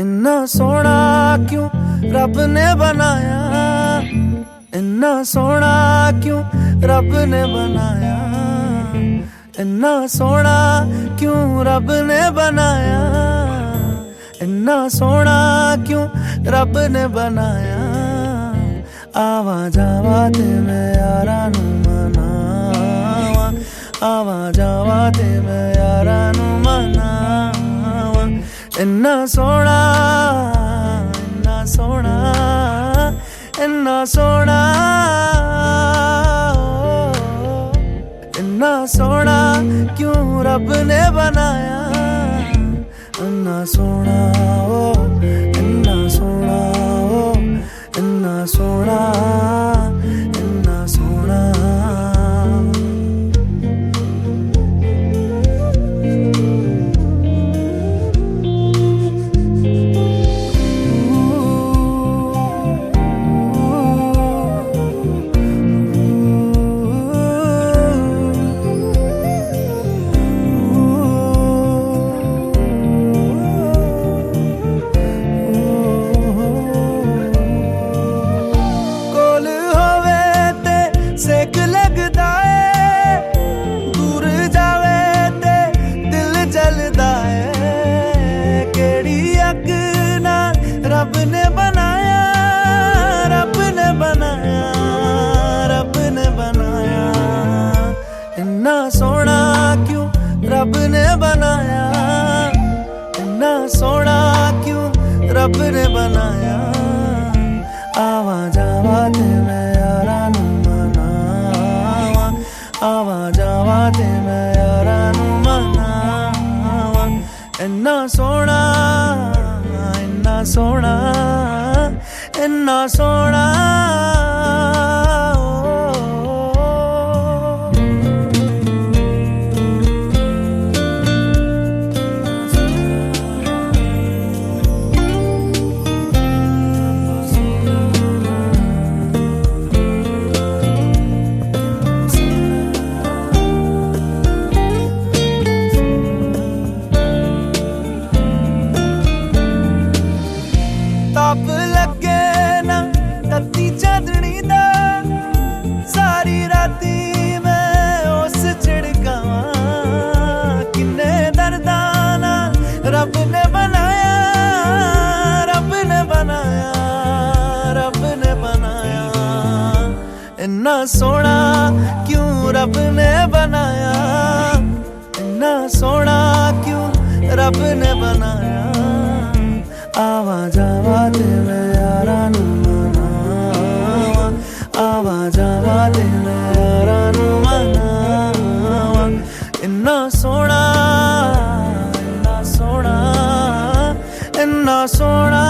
इन्ना सोना क्यों रब ने बनाया, इन्ना सोना क्यों रब ने बनाया, इन्ना सोना क्यों रब ने बनाया, इन्ना सोना क्यों रब ने बनाया। आवा जावा ते मैं यारा नू मनावा, आवा जावा ते मैं यारा नू मनावा। इन्ना सोना, इन्ना सोना, इन्ना सोना, इन्ना सोना क्यों रब ने बनाया। इन्ना सोना ओ, इन्ना सोना ओ, इन्ना सोना, इन्ना सोना। सेक लगदा है, दूर जावे ते दिल जलदा है। केड़ी अग नाल रब ने बनाया, रब ने बनाया, रब ने बनाया। इन्ना सोना क्यों रब ने बनाया, इन्ना सोना क्यों रब ने बनाया। आवा जावा ते मैं यारा नू मनावा, आवा जावा ते मैं यारा नू मनावा। इन्ना सोना, इन्ना सोना, इन्ना सोना। ताप लगे ना तत्ती चांदनी दा, सारी राती मैं उस झिड़कावा। किन्ने दर्दां नाल रब ने बनाया, रब ने बनाया, रब ने बनाया। इन्ना सोना क्यों रब ने बनाया, इन्ना सोना क्यों रब ने बनाया। आवा जावा ते मैं यारा नू मनावा, आवा जावा ते मैं यारा नू मनावा। इन्ना सोना, इन्ना सोना, इन्ना सोना।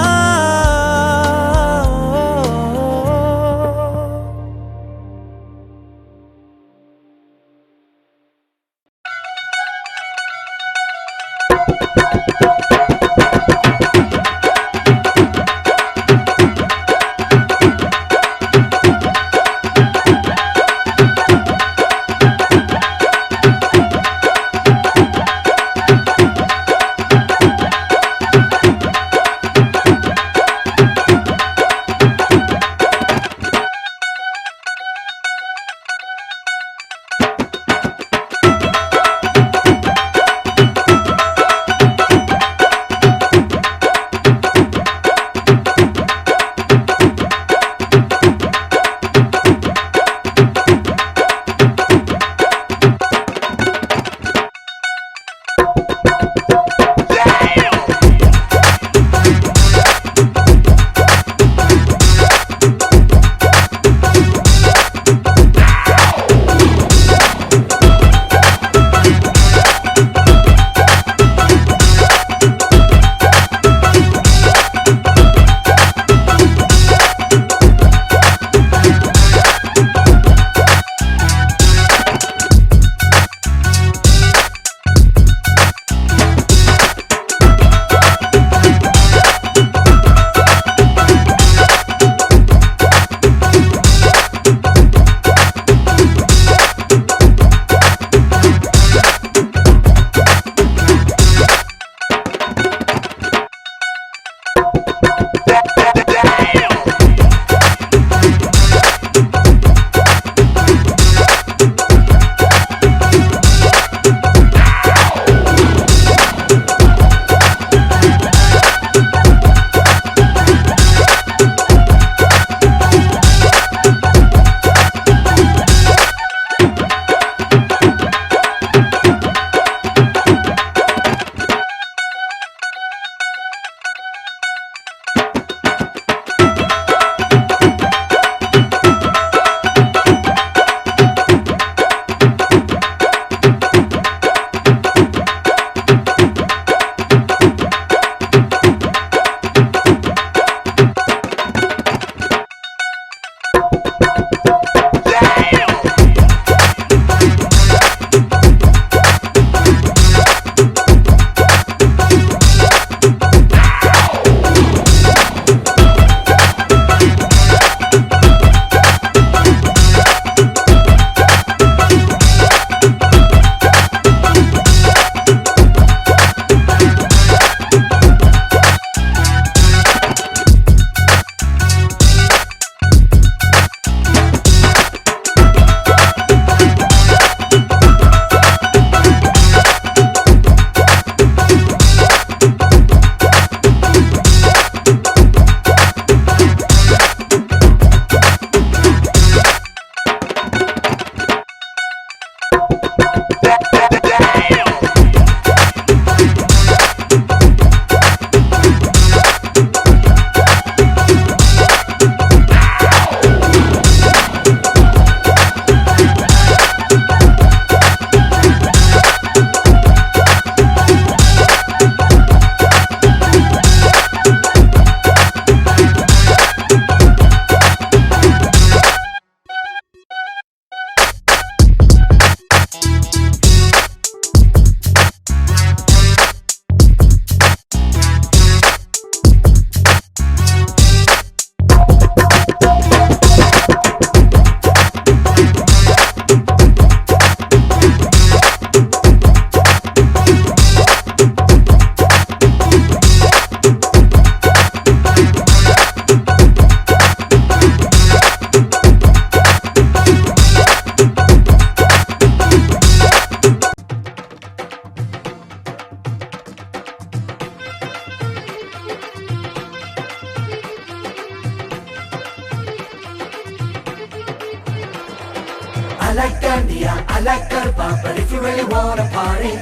I like dandiya, I like garba, but if you really wanna party,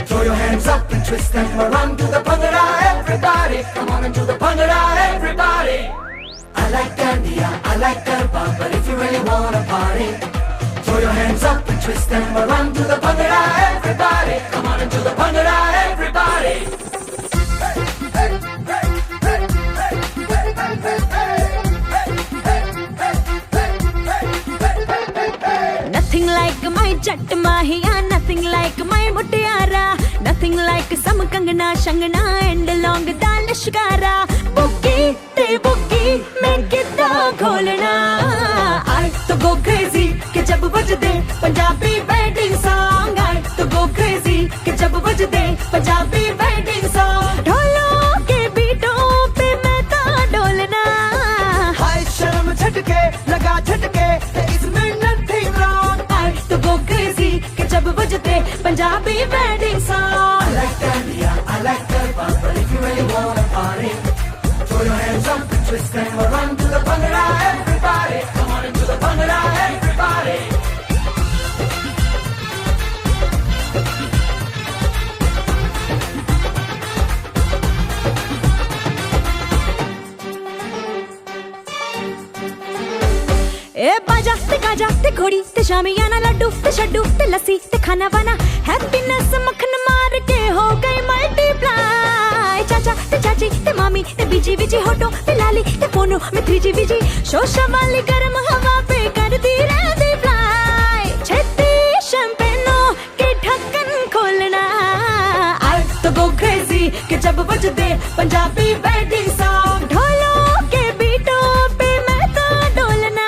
throw your hands up and twist them around to the bhangra, everybody. Come on and do the bhangra, everybody. I like dandiya, I like garba, but if you really wanna party, throw your hands up and twist them around to the bhangra, everybody. Come on and do the bhangra, everybody. Nothing like my jatt mahiya, nothing like my mutiyara, nothing like some kangna shangna and long da lashkara. Boogie te boogie main kidda kholna, I to go crazy ke jab bajde Punjabi wedding song. I to go crazy ke jab bajde Punjabi wedding song. ढोलों के बीटों पे मैं ता डोलना, हाय शर्म झटके लगा झटके इसमें nothing wrong. I to go crazy के जब बजते Punjabi wedding song. I like dandiya, I like garba, but if you really wanna party, throw your hands up and twist them around to the bhangra, everybody. Come on and do the bhangra, everybody. ए बाजा ते Gaza ते घोड़ी ते शामियाना लड्डू ते शड्डू ते लस्सी ते खाना वाना हैप्पीनेस मक्खन मार के हो गई मल्टीप्लाई. चाचा ते चाची ते मामी ते बीजी बीजी होटो ते लाली ते फोनो में 3G बीजी शोशा वाली गर्म हवा पे करती रहती फ्लाई. छेती शैंपेनो के ढक्कन खोलना, आई तो गो क्रेजी के जब बजते पंजाबी वेडिंग सॉन्ग. ढोलों के बीटों पे मैं तो डोलना,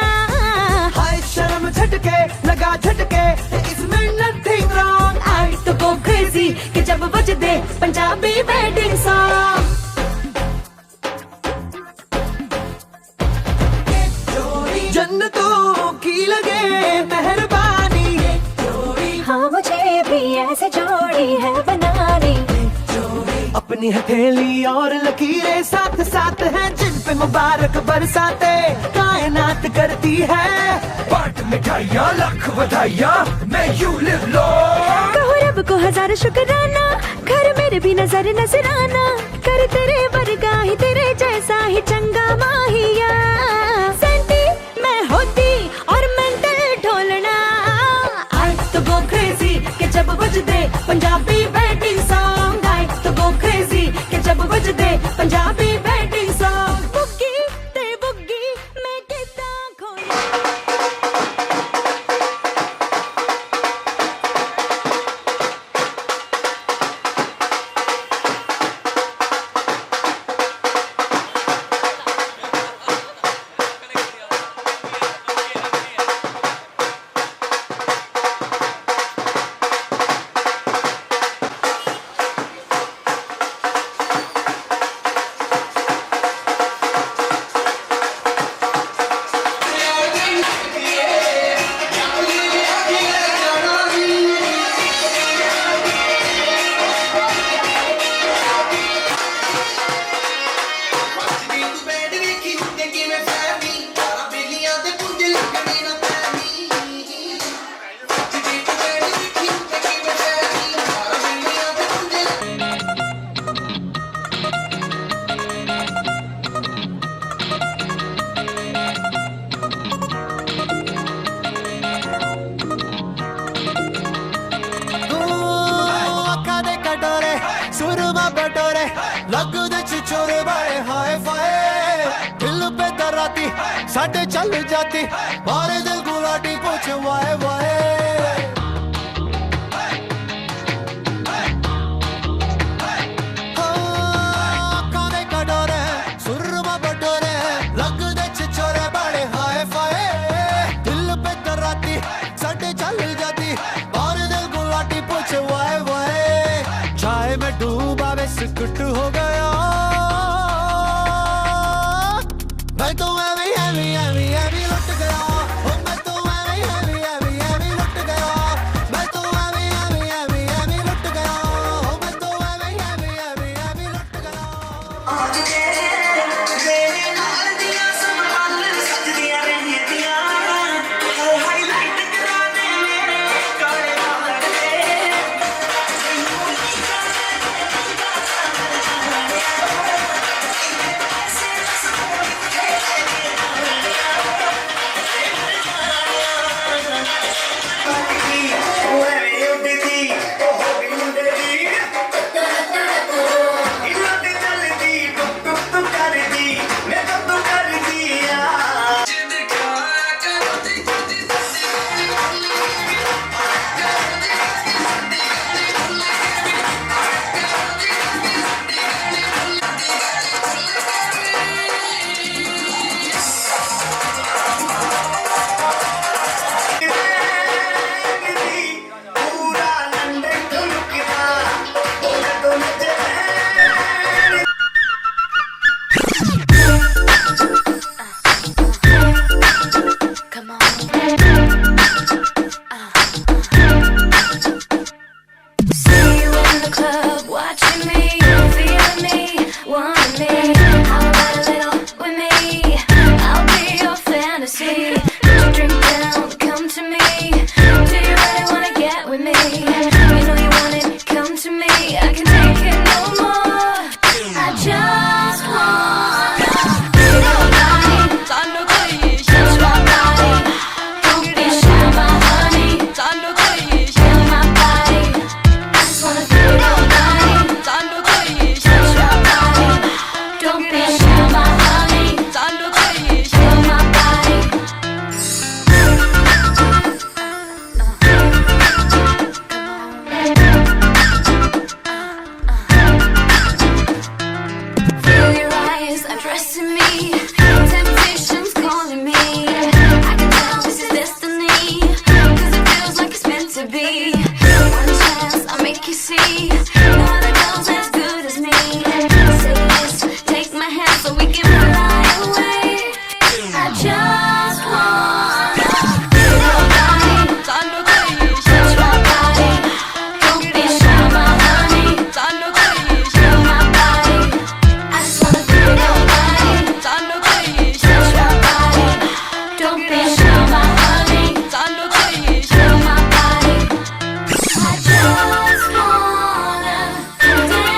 हाय शर्म झटके लगा झटके इसमें nothing wrong. आई तो गो क्रेजी के जब बजते पंजाबी वेडिंग सॉन्ग. जन्नतों की लगे मेहरबानी, हाँ मुझे भी ऐसे जोड़ी है बनानी. अपनी हथेली और लकीरें साथ साथ हैं जिन पे मुबारक बरसाते कायनात करती है. बाट मिठाइयाँ लाख बधाइयाँ, मैं यू लिव लॉन्ग. कहो रब को हजार शुक्राना, घर मेरे भी नजर नजराना, कर तेरे वर्गा ही तेरे जैसा ही चंगा माहिया. सेंटी मैं होती और मेंटल ढोलना, आई तो गो क्रेजी के जब बजते पंजाबी वेडिंग सॉन्ग. आई तो गो क्रेजी के जब बजते पंजाबी वेडिंग सॉन्ग. बुग्गी ते बुग्गी मैं कितना खोलूं. सुरमा बटोरे लगदे छिछोरे बाए हाय फाए. दिल पे दराती साडे चल जाती मारे दिल गुलाटी पूछ वाए वाए. आँखों दे कटोरे सुरमा बटोरे लगदे छिछोरे बाए हाय फाए. दिल पे दराती साडे चल जाती मारे दिल गुलाटी पूछ वाए वाए. चाय में डूबा बिस्कुट हो गया, मैं तो ऐवी ऐवी ऐवी ऐवी लुट गया. ओ मैं तो ऐवी ऐवी ऐवी ऐवी लुट गया. मैं तो ऐवी ऐवी ऐवी ऐवी लुट गया. ओ मैं तो ऐवी ऐवी ऐवी ऐवी लुट गया. आज मेरे नाल दिया संभाल सजदियां रहदियां, हाईलाइट करा दे No other girl's as good as me. Say yes, take my hand so we can fly away. I just wanna feel your body, touch my body. Don't be shy, my honey. Feel my body. I just wanna feel your body, touch my body. Don't be shy, my honey. Feel my body. I just wanna dance.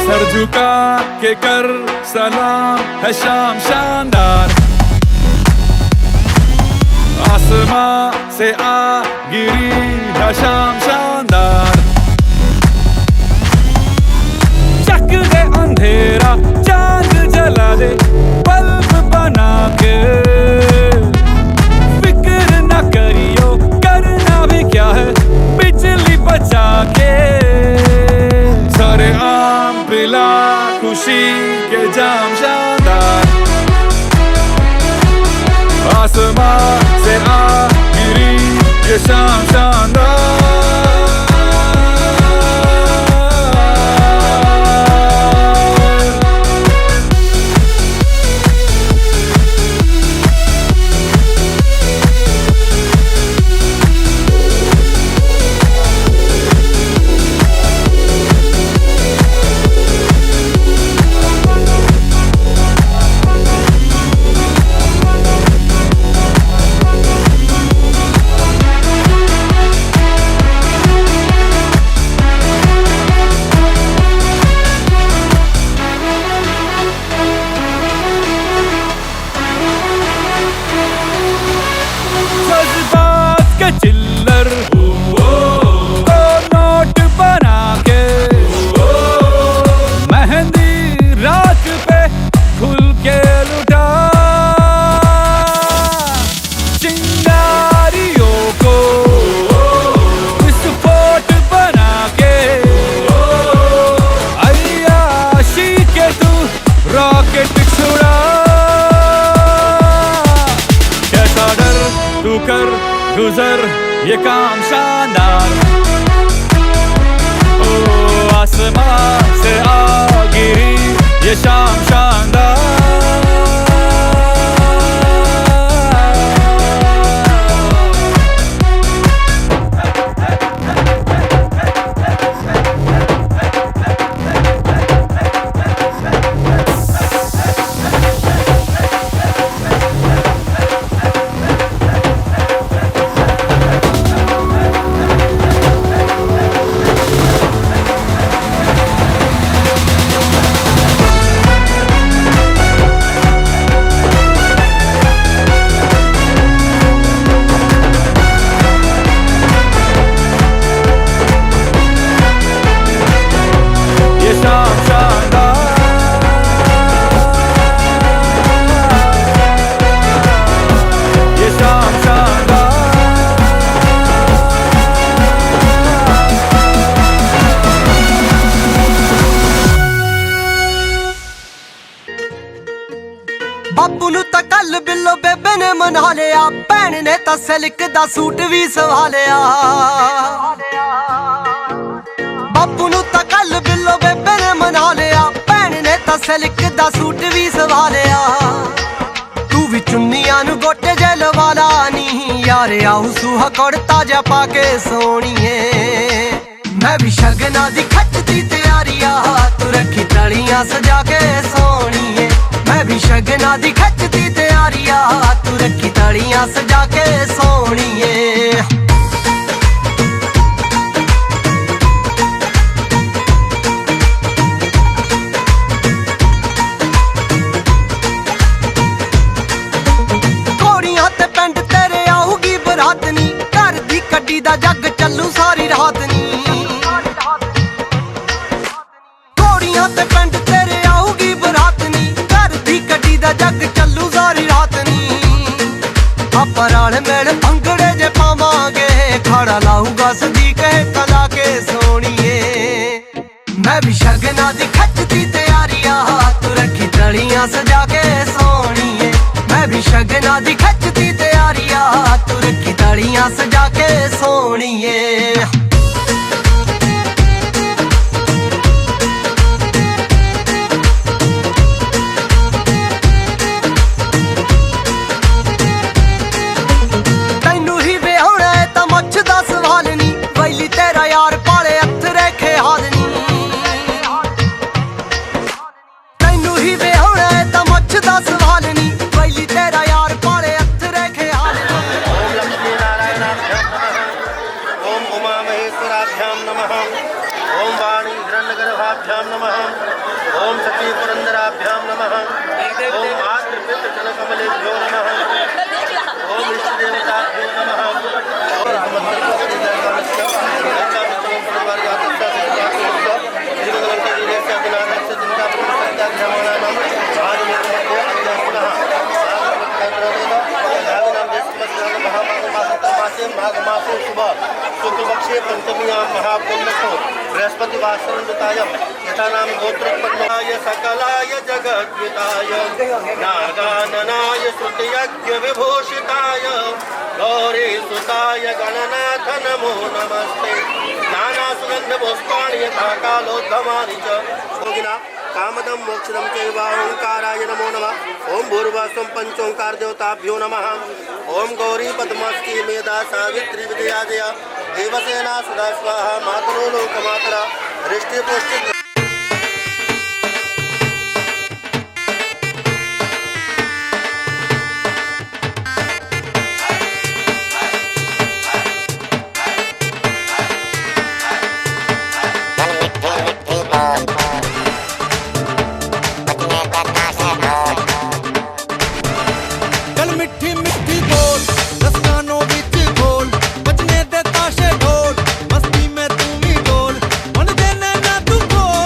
Sir झुका के कर सलाम है शाम शानदार, आसमां से आ गिरी है शाम शानदार। चक दे अंधेरा चांद जला दे बल्ब बना के, फिक्र न करियो करना भी क्या है बिजली बचा के। सारे आम पिला खुशी के जाम शानदार, आसमां से आ गिरी ये शाम शानदार। चिल्लर तो नोट बना के, मेहंदी रात पे खुल के लुटा, चिंगारियों को विस्फोट बना के, अय्याशी के तू रॉकेट छुड़ा। कैसा डर तू कर गुजर ये काम शानदार, ओ आसमां से आ गिरी ये शाम शानदार। ਬੇਬੇ ਨੇ ਮਨਾ ਲਿਆ, ਭੈਣ ਨੇ ਤਾਂ ਸਿਲਕ ਦਾ ਸੂਟ ਵੀ ਸਵਾ ਲਿਆ। ਬਾਪੂ ਨੂੰ ਤਾਂ ਕੱਲ ਬਿੱਲੋ ਬੇਬੇ ਨੇ ਮਨਾ ਲਿਆ, ਭੈਣ ਨੇ ਤਾਂ ਸਿਲਕ ਦਾ ਸੂਟ ਵੀ ਸਵਾ ਲਿਆ। ਤੂੰ ਵੀ ਚੁੰਨੀਆਂ ਨੂੰ ਗੋਟੇ ਜੇ ਲਵਾ ਲਾ ਨੀ ਯਾਰ, ਆਉ ਸੂਹਾ ਕੁੜਤਾ ਜਾ ਪਾ ਕੇ ਸੋਹਣੀਏ। ਮੈਂ ਵੀ ਸ਼ਗਨਾਂ ਦੀ ਖੱਟਦੀ ਤਿਆਰੀ ਆ, ਤੂੰ ਰੱਖੀ ਤਲੀਆਂ ਸਜਾ ਕੇ ਸੋਹਣੀਏ। ਮੈਂ ਵੀ ਸ਼ਗਨਾਂ ਦੀ ਖੱਟਦੀ ਤਿਆਰੀ ਆ, ਤੂੰ ਰੱਖੀ ਤਲੀਆਂ ਸਜਾ ਕੇ ਸੋਹਣੀਏ। ਘੋੜੀਆਂ ਤੇ ਪਿੰਡ ਤੇਰੇ ਆਊਗੀ ਬਰਾਤ ਨੀ, ਘਰ ਦੀ ਕੱਢੀ ਦਾ ਜੱਗ ਚੱਲੂ ਸਾਰੀ ਰਾਤ ਨੀ। ਘੋੜੀਆਂ ਤੇ ਪਿੰਡ ਤੇਰੇ ਆਊਗੀ ਬਰਾਤ ਨੀ, ਘਰ ਦੀ ਕੱਢੀ ਦਾ ਜੱਗ ਚੱਲੂ ਸਾਰੀ ਰਾਤ ਨੀ। ਆਪਾਂ ਰਲ ਮਿਲ ਭੰਗੜੇ ਜੇ ਪਾਵਾਂਗੇ, ਖੜਾ ਲਾਊਗਾ ਸਦੀਕ ਕਲਾ ਕੇ ਸੋਹਣੀਏ। ਮੈਂ ਵੀ ਸ਼ਗਨਾਂ ਦੀ ਖੱਟਦੀ ਤਿਆਰੀ ਆ, ਤੂੰ ਰੱਖੀ ਤਲੀਆਂ ਸਜਾ ਕੇ ਸੋਹਣੀਏ। ਮੈਂ ਵੀ ਸ਼ਗਨਾਂ ਦੀ ਖੱਟਦੀ ਤਿਆਰੀ ਆ, ਤੂੰ ਰੱਖੀ ਤਲੀਆਂ ਸਜਾ ਕੇ ਸੋਹਣੀਏ। ਤੈਨੂੰ ਹੀ ਵਿਆਹੁਣਾ ਏ ਤਾਂ ਮੁੱਛ ਦਾ ਸਵਾਲ ਨੀ, ਵੈਲੀ ਤੇਰਾ ਯਾਰ ਪਾਲੇ ਹੱਥ ਰੇਖੇ ਹਾਲ ਨੀ। ਤੈਨੂੰ ਹੀ ਵਿਆਹੁਣਾ ਏ ਤਾਂ ਮੁੱਛ ਦਾ ਸਵਾਲ ਨੀ, ਵੈਲੀ ਤੇਰਾ ਯਾਰ ਪਾਲੇ ਹੱਥ ਰੇਖੇ ਹਾਲ ਨੀ। ओम लक्ष्मी नारायणाभ्यां नमः। ओम उमा महेश्वराभ्यां नमः। ओम वाणी हिरण्यगर्भाभ्यां नमः। ओम सती पुरंदराभ्यां नमः। ओम आद्रपितृजनकमलेभ्यो नमः। ओम इष्टदेवताभ्यो नमः। माघ मासो शुभ शुक्लपक्षे पंचम्यां महापुण्यको बृहस्पतिवासरंतायं यथा नाम गोत्रोत्पन्नाय सकलाय जगद्विताय नागाननाय श्रुतयज्ञ विभूषिताय गौरी सुताय गणनाथ नमो नमस्ते। नाना सुगंध पुष्पाणि यथा कालोद्भवानि च भोगिना कामदं मोक्षदं चैव ओंकाराय नमो नमः। ओम भूर्भुवस्सुं पंचोंकार देवताभ्यो नमः। ओम गौरी पद्मस्ती मेधा सावित्री विद्यादया देवसेना सदा स्वाहा मातरो लोकमातरा हृष्टिपुष्टि। गल मिठी मिठी बोल दस गानों विच बोल, बजने दे ताशे ढोल, मस्ती में तू भी डोल, मन देने ना तू बोल।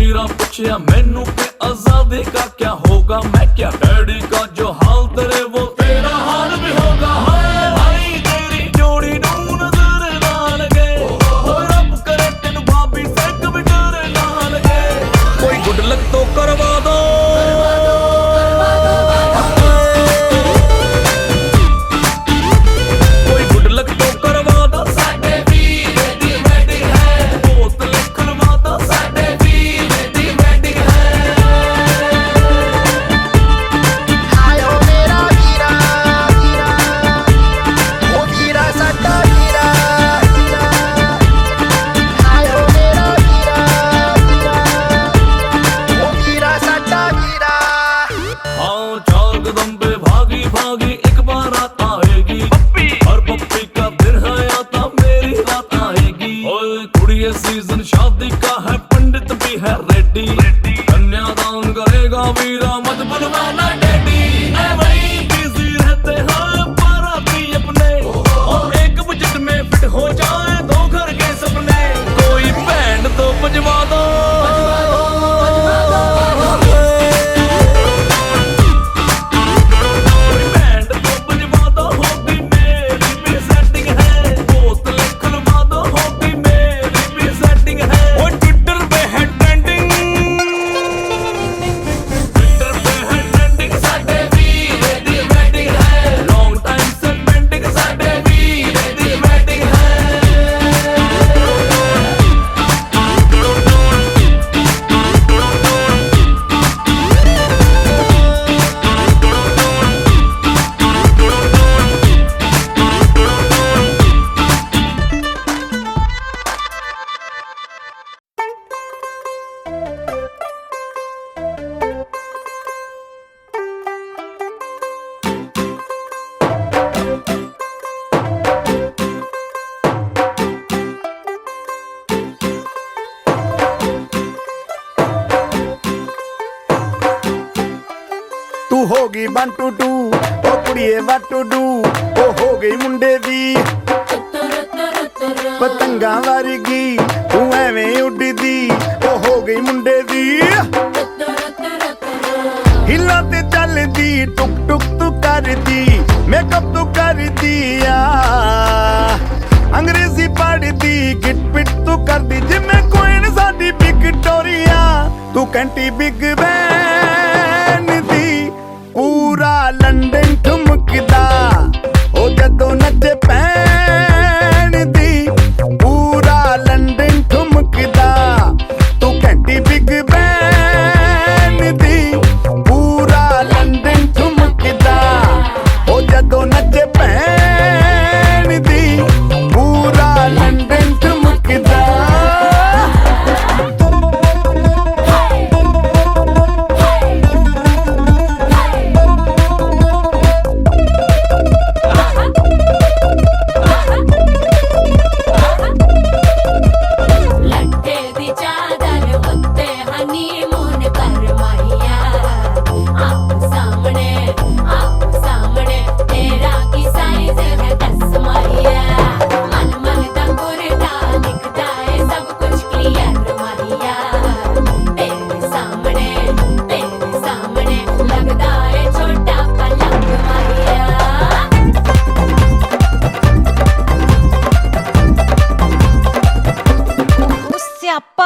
वीरा पूछया मैनू के आजादी का क्या होगा, मैं क्या डैडी का जो हाल तेरे वो तेरा हाल भी होगा। हाय भाई तेरी जोड़ी नू नजर ना लगे, ओ रब करे तेनू भाभी से कभी डर ना लगे। कोई गुड लक तो करवा दो, कोई गुड लक तो करवा दो, साडे वीर दी वेडिंग है। बोतल खुलवा दो, साडे वीर दी वेडिंग है। ਆਇਓ ਮੇਰਾ ਵੀਰਾ ਵੀਰਾ, ਉਹ ਵੀਰਾ ਸਾਡਾ ਵੀਰਾ ਵੀਰਾ। ਆਇਓ ਮੇਰਾ ਵੀਰਾ ਵੀਰਾ, ਉਹ ਵੀਰਾ ਸਾਡਾ ਵੀਰਾ। हाँ चार कदम पे भागी भागी एक बार रात आएगी, हर पप्पी का दिन है आता मेरी रात आएगी। ओए कुड़िए सीजन शादी का है, पंडित भी है रेडी, कन्यादान करेगा वीरा मत बुलवाना डैडी। ऐ वही बिजी रहते हैं बाराती अपने, और एक बजट में फिट हो जाए दो घर के सपने। कोई बैंड तो बजवा दो, कोई बैंड तो बजवा दो, होगी मेरी भी सेटिंग है। बोतल खुलवा दो, होगी मेरी भी सेटिंग है। वो ट्विटर पे है ट्रेंडिंग, ट्विटर पे है ट्रेंडिंग, साडे वीर दी वेडिंग है। लॉन्ग टाइम से पेंडिंग, साडे वीर दी वेडिंग है। ਤੂੰ ਹੋ ਗਈ 1 2 2 ਉਹ ਕੁੜੀਏ what to do, ਉਹ ਹੋ ਗਈ ਮੁੰਡੇ ਦੀ ਪਤੰਗਾਂ ਵਰਗੀ, ਤੂੰ ਐਵੇਂ ਉੱਡਦੀ, ਉਹ ਹੋ ਗਈ ਮੁੰਡੇ ਦੀ। ਹਿੱਲਾਂ ਤੇ ਚੱਲਦੀ ਟੁਕ ਟੁਕ ਤੂੰ ਕਰਦੀ, ਮੇਕਅਪ ਤੂੰ ਕਰਦੀ ਆ, ਅੰਗਰੇਜ਼ੀ ਪੜ੍ਹਦੀ, ਗਿਟ ਪਿਟ ਤੂੰ ਕਰਦੀ ਜਿਵੇਂ ਕੁਈਨ ਸਾਡੀ ਵਿਕਟੋਰੀਆ। ਤੂੰ ਕੰਟੀ ਬਿਗ ਬੈਨ ਦੀ, ਪੂਰਾ ਲੰਡਨ ਠੁਮਕਦਾ, ਉਹ ਜਦੋਂ ਨੱਚੇ ਪੈਣ ਦੀ, ਪੂਰਾ ਲੰਡਨ ਠੁਮਕਦਾ। ਤੂੰ ਘੰਟੀ ਬਿਗ ਬੈਨ ਦੀ, ਪੂਰਾ ਲੰਡਨ ਠੁਮਕਦਾ, ਉਹ ਜਦੋਂ ਨੱਚੇ ਪੈਣ ਦੀ, ਪੂਰਾ ਲੰਡਨ ਠੁਮਕਦਾ। लट्टे दी चादर उत्ते हनीमून कर माहिया। आप सामने तेरा की साइज है 10 माहिया। मन मन दा कुर्ता दिखदा है सब कुछ क्लियर माहिया। तेरे सामने लगदा है छोटा पलंग माहिया। ਸਿਆਪਾ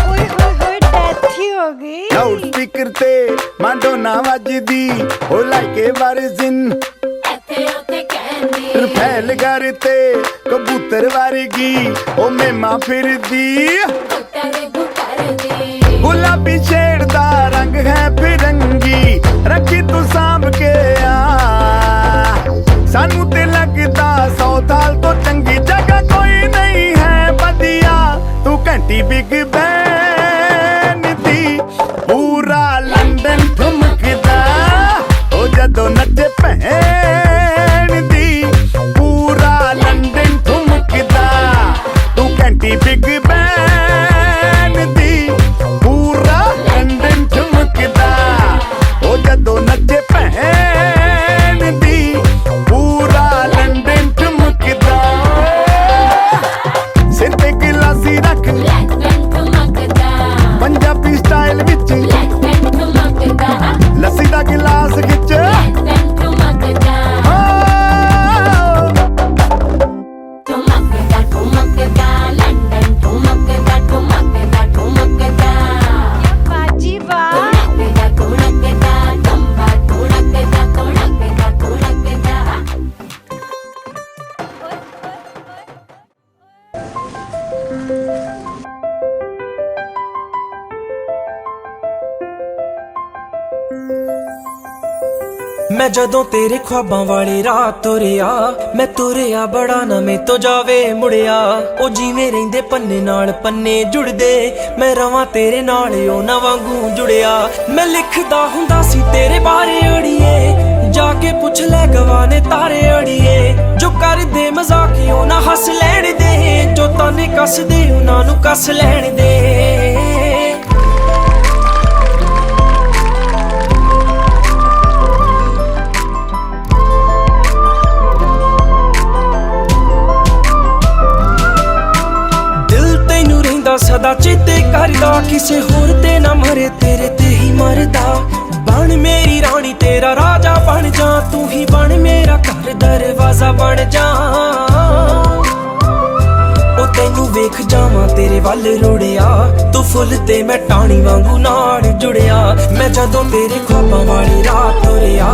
ਓਏ ਹੋਏ ਹੋਏ ਡੈਥ ਹੀ ਹੋ ਗਈ। ਲਾਊਡ ਸਪੀਕਰ ਤੇ ਮਾਡੋਨਾ ਵੱਜਦੀ, ਉਹ ਲਾਈਕੇ ਵਰਜ਼ਨ ਇੱਥੇ ਉੱਥੇ ਕਹਿੰਦੀ ਰਫੈਲ ਘਰ ਤੇ ਕਬੂਤਰ ਵਰਗੀ, ਉਹ ਮੇਮਾ ਫਿਰਦੀ। ਗੁੱਟਰ ਦੀ ਗੁਲਾਬੀ ਸ਼ੇਡ ਦਾ ਰੰਗ ਹੈ ਫਿਰੰਗੀ, ਰੱਖੀ ਤੂੰ ਸਾਂਭ ਕੇ ਆ, ਸਾਨੂੰ ਤੇ ਲੱਗਦਾ 100 ਸਾਲ ਤੋਂ ਚੰਗੀ ਜਗ੍ਹਾ ਕੋਈ ਨਹੀਂ ਹੈ ਵਧੀਆ। ਤੂੰ ਘੰਟੀ ਬਿਗ ਬੈਨ ਦੀ, ਪੂਰਾ ਲੰਡਨ ਠੁਮਕਦਾ, ਉਹ ਜਦੋਂ ਨੱਚੇ ਭੈਣ ਦੀ, ਪੂਰਾ ਲੰਡਨ ਠੁਮਕਦਾ। ਤੂੰ ਘੰਟੀ ਬਿਗ ਬੈਨ ਦੀ, ਪੂਰਾ ਲੰਡਨ ਠੁਮਕਦਾ, ਉਹ ਜਦੋਂ ਨੱਚੇ ਭੈਣ मैं जदों तेरे ख्वाबां वाली रात तुरिया मैं तुरिया बड़ा ना मैं तो जावे मुड़िया ओ जिवें रहिंदे पन्ने नाल पन्ने जुड़दे मैं रवां तेरे नाल ओ ना वांगू जुड़िया मैं लिखदा हुंदा सी तेरे बारे अड़िए जाके पुछ ले गवाने तारे अड़िए जो कर दे मजाकियों ना हस लैण दे जो ताने कस दे उन्हां नूं कस लैण दे सदा चेते करदा किसे होर ते ना मरे तेरे ते ही मरदा बन मेरी रानी तेरा राजा बन जा तू ही बन मेरा घर दरवाजा बन जा ओ तैनू वेख जावां तेरे वल रुड़िया तू फुल ते मैं टाणी वांगू नाल जुड़िया मैं जदों तेरे ख्वाबां वाली रात तुरिया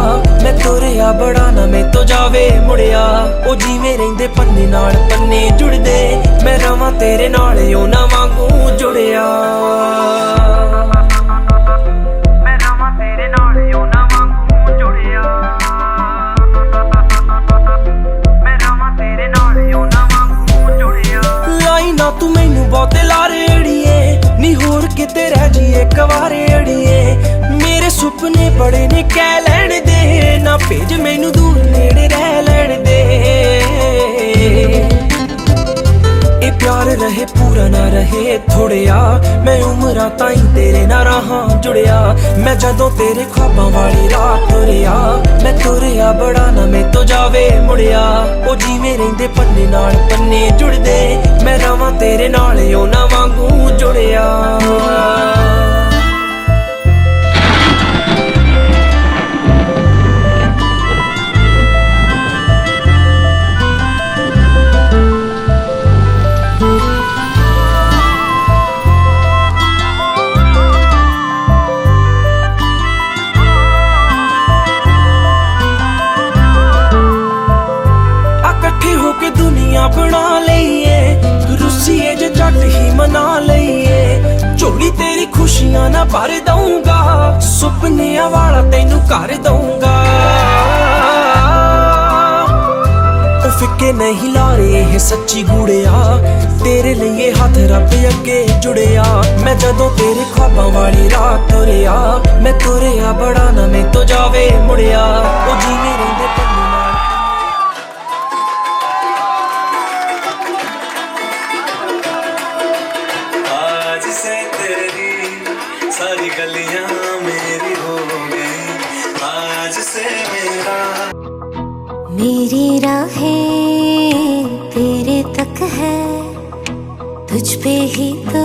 मैं तुरिया बड़ा ना मैं तो जावे मुड़िया ओ जिवें रहिंदे पन्ने नाल पन्ने जुड़दे मैं रवां तेरे नाल ओ ना वांगू जुड़िया मैं रवां तेरे नाल ओ ना वांगू जुड़िया मैं रवां तेरे नाल ओ ना वांगू जुड़िया लाई ना तू मैनू बहुते लारे अड़िए नी होर किते रह जीए कवारे अड़िए मेरे सुपने बड़े ने कह लैण दे ना भेज मैनू दूर नेड़े रह लैण दे ए प्यार रहे पूरा ना रहे थोड़िया मैं उमरां ताईं तेरे ना रहां जुड़िया मैं जदों तेरे ख्वाबां वाली रात तुरिया मैं तुरिया बड़ा ना मैं तो जावे मुड़िया ओ जिवें रहिंदे पन्ने नाल पन्ने जुड़दे मैं रवां तेरे नाल ओ ना वांगू जुड़िया बना लईए रुसीए जे जट ही मना लईए झोली तेरी खुशियां ना भर दूंगा सुपनिया वाला तैनू कर दूंगा ओ फिक्के नहीं लारे है सच्ची गुड़िया तेरे लिए हाथ रब अगे जुड़िया मैं जदों तेरे ख्वाबां वाली रात तुरिया मैं तुरिया बड़ा ना मैं तो जावे मुड़िया ओ जिवें रहिंदे पन्ने सारी गलियां मेरी हो गई आज से मेरी राहें तेरे तक है तुझ पे ही तो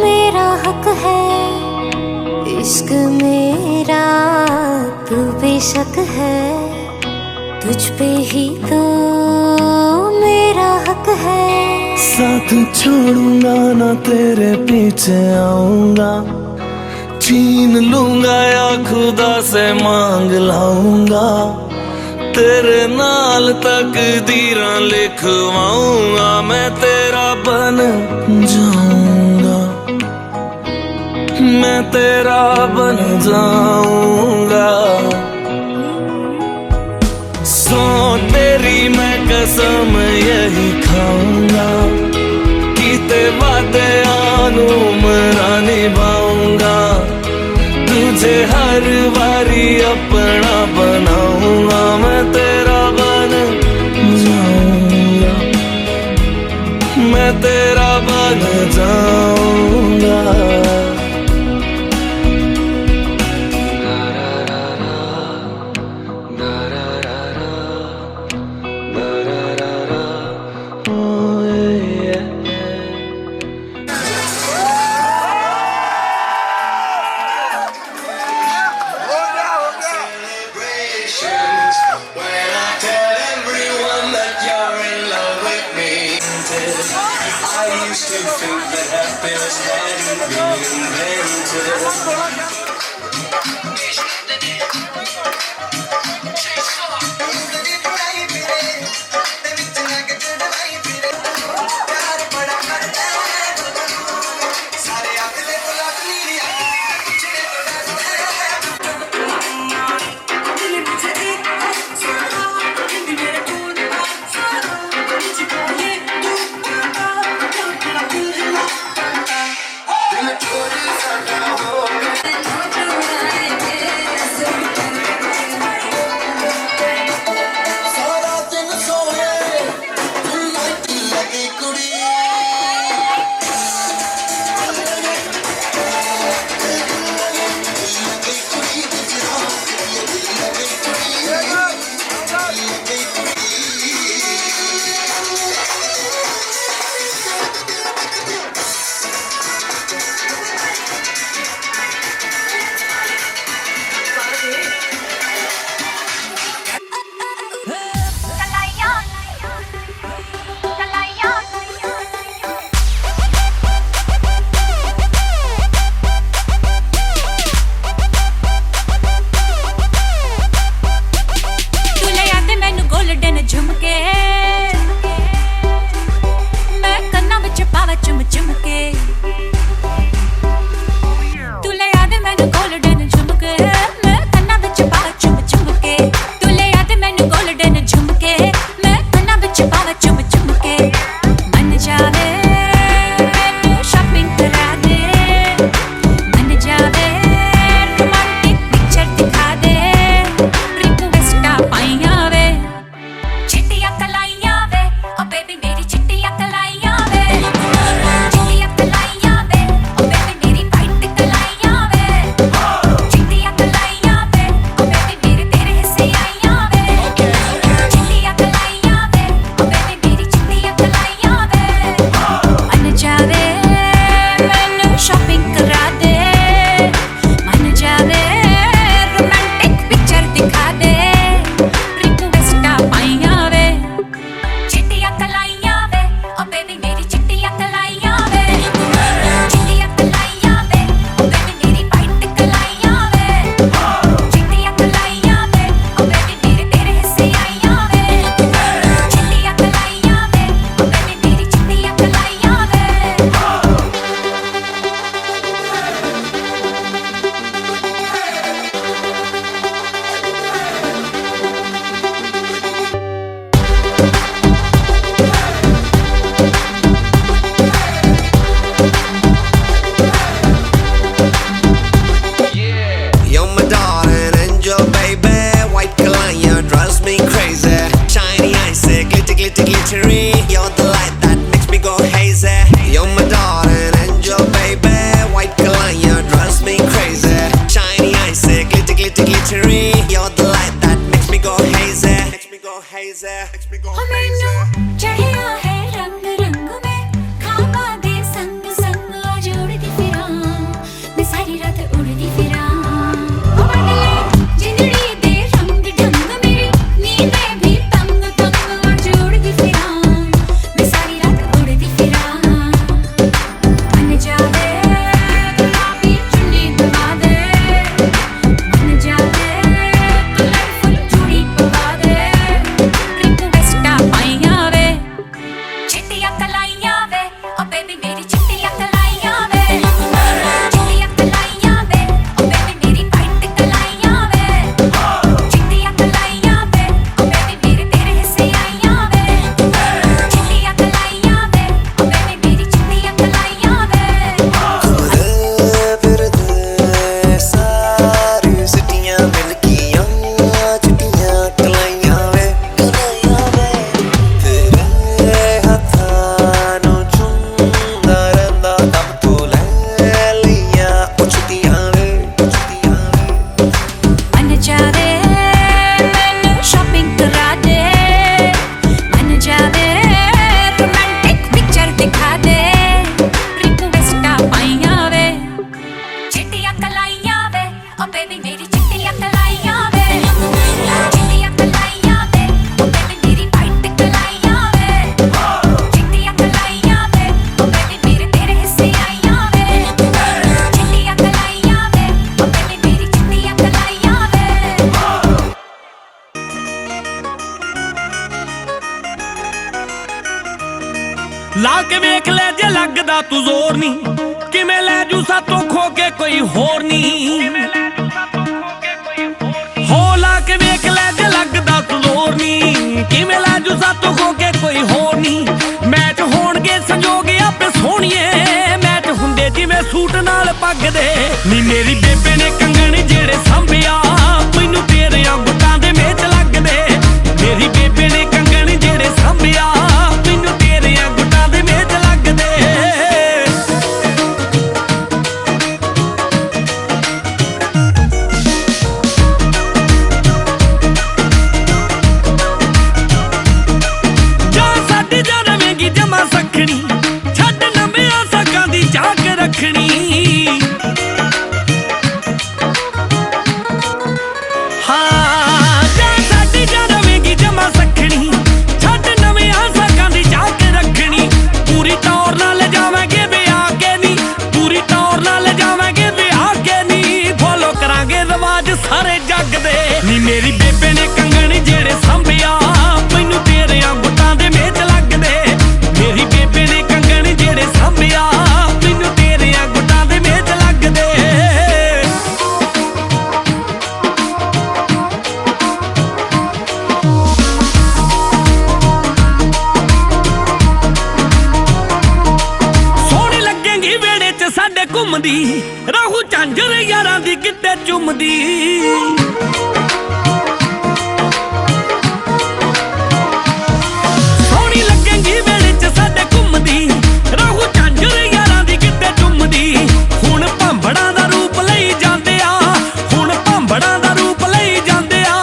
मेरा हक है इश्क मेरा तू बेशक है तुझ पे ही तो मेरा हक है साथ छोड़ूंगा ना तेरे पीछे आऊंगा छीन लूंगा या खुदा से मांग लाऊंगा तेरे नाल तकदीरां लिखवाऊंगा मैं तेरा बन जाऊंगा मैं तेरा बन जाऊंगा सो तेरी मैं कसम यही खाऊंगा कीते वादे आनू मरा निभाऊंगा तुझे हर बारी अपना बनाऊंगा मैं तेरा बन जाऊंगा मैं तेरा बन जाऊंगा ला के वेख ले जे लगदा तू जोर नी किवें लै जू सातों खो के कोई होर नी हो ला के वेख ले जे लगदा तू जोर नी किवें लै जू सातों खो के कोई होर नी मैच होणगे संजोग आपे सोहणीए मैच हुंदे जिवें सूट नाल पग दे नी मेरी बेबे ने कंगण जेड़े सांभिया मैनू तेरियां गुट्टां दे मेच लगदे मेरी बेबे ने कंगण जेड़े सांभिया मैनू तेरियां गुट्टां दे मेच लगदे जा साडी जा रवेंगी जमा सखणी छड्ड नविआं साकां दी झाक रखणी सारे जग दे नी मेरी बेबे ने कंगण जेड़े सांभिया मैनू तेरियां गुट्टां दे मेच लगदे मेरी बेबे ने कंगण जेड़े सांभिया मैनू तेरियां गुट्टां दे मेच लगदे सोहणी लगेंगी वेड़े च साडे घुमदी रहू झांझर यारां दी किते चुमदी सोहणी लगेंगी वेड़े च साडे घुमदी रहू झांझर यारां दी किते चुमदी हुण भांबड़ां दा रूप लई जांदे आ हुण भांबड़ां दा रूप लई जांदे आ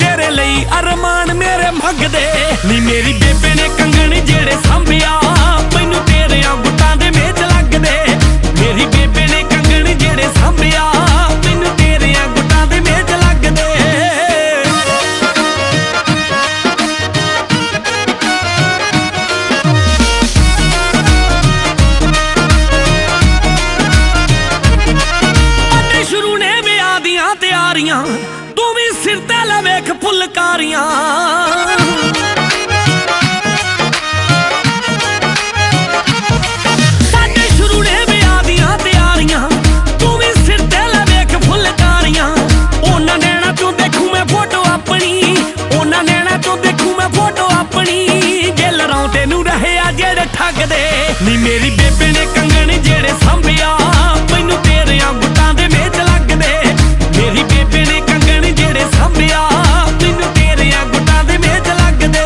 तेरे लई अरमान मेरे मंगदे नी मेरी बेबे ने कंगण जेड़े सांभिया मैनू तेरियां गुट्टां दे मेच लगदे मेरी बेबे ने कंगण जेड़े सांभिया मैनू तेरियां गुट्टां दे मेच लगदे अड्डे शुरू ने विआह दियां तैयारियां तू भी सिर ते लै वेख फुलकारियां साडे शुरू ने विआह दियां तैयारियां तू भी सिर ते लै वेख फुलकारियां ओना नैना चों देखूं मैं फोटो अपनी ओना नैना चों देखूं मैं फोटो अपनी दिल रौंदे नूं रहे आ जेड़े ठगदे नी मेरी बेबे ने कंगण जेड़े सांभिया मैनू तेरियां गुट्टां दे मेच लगदे मेरी बेबे ने कंगण जेड़े सांभिया मैनू तेरियां गुट्टां दे मेच लगदे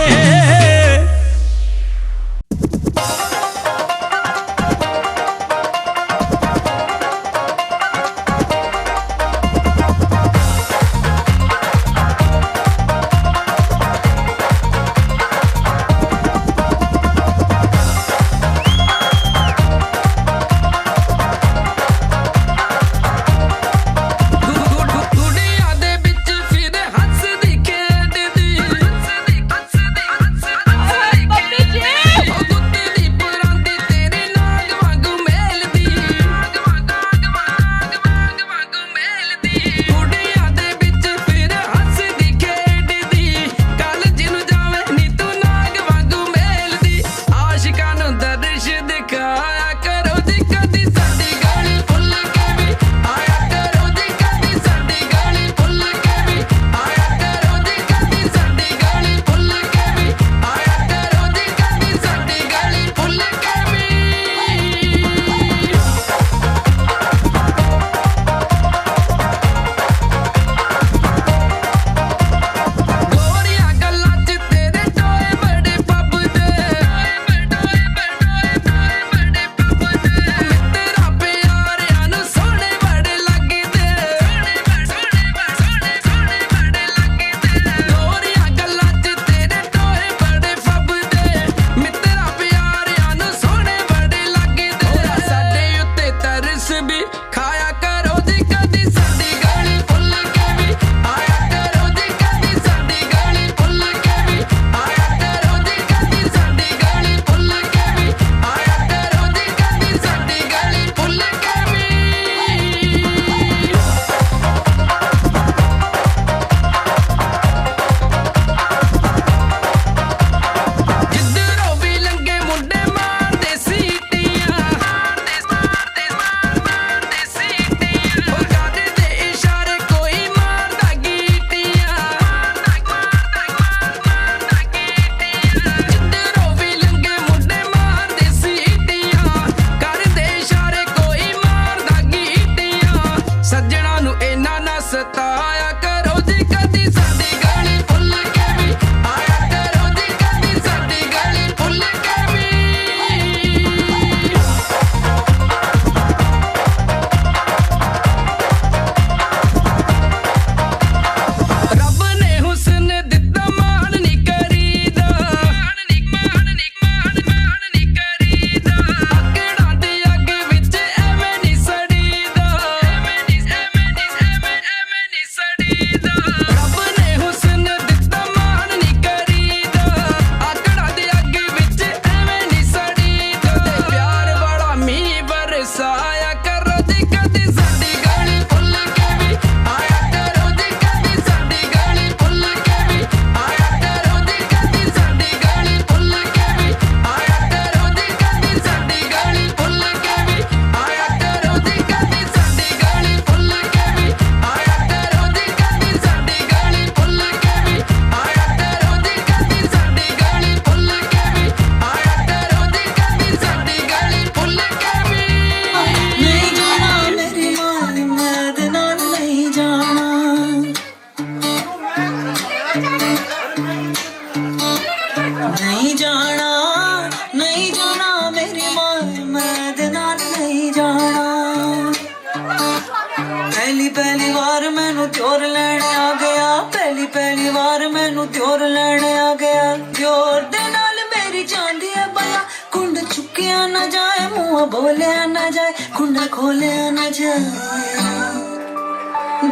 ਦਿਓਰ ਲੈਣ ਆ ਗਿਆ ਪਹਿਲੀ ਪਹਿਲੀ ਵਾਰ ਮੈਨੂੰ ਦਿਓਰ ਲੈਣ ਆ ਗਿਆ ਦਿਓਰ ਦੇ ਨਾਲ ਮੇਰੀ ਜਾਂਦੀ ਹੈ ਬਲਾ ਕੁੰਡ ਚੁੱਕਿਆ ਨਾ ਜਾਏ ਮੂੰਹ ਬੋਲਿਆ ਨਾ ਜਾਏ ਕੁੰਡਾ ਖੋਲਿਆ ਨਾ ਜਾਏ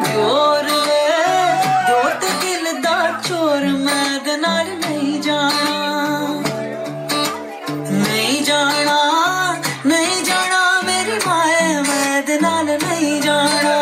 ਦਿਓਰ ਤੇ ਦਿਲ ਦਾ ਚੋਰ ਮੈਂ ਦੇ ਨਾਲ ਨਹੀਂ ਜਾਣਾ ਨਹੀਂ ਜਾਣਾ ਨਹੀਂ ਜਾਣਾ ਮੇਰੀ ਮਾਏ ਮੈਂ ਦੇ ਨਾਲ ਨਹੀਂ ਜਾਣਾ